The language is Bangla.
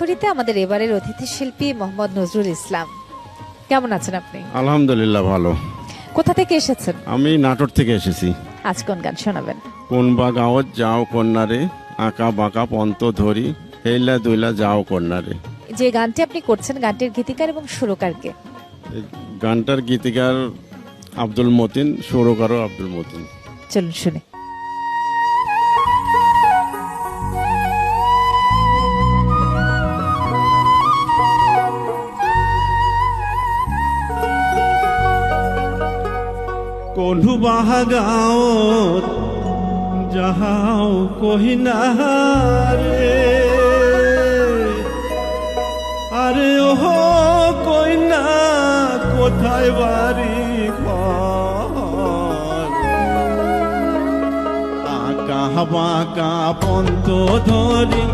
বিপরীতে আমাদের এবারের অতিথি শিল্পী মোহাম্মদ নজরুল ইসলাম। কেমন আছেন আপনি? আলহামদুলিল্লাহ ভালো। কোথা থেকে এসেছেন? আমি নাটোর থেকে এসেছি। আজ কোন গান শোনাবেন? কোন বা গাঁৱত যাও কন্যারে, আঁকা বাঁকা পন্ত ধরি, হেইলা দুইলা যাও কন্যারে। যে গানটি আপনি করছেন, গানটির গীতিকার এবং সুরকারকে? এই গানটার গীতিকার আব্দুল মতিন, সুরকারও আব্দুল মতিন। চলুন শুনে। কোনু বাহা গাঁৱত যাও কহিনারে, আরে ওহ কইনা কোথায় বাড়ি ঘর, আঁকা বাঁকা পন্ত ধরি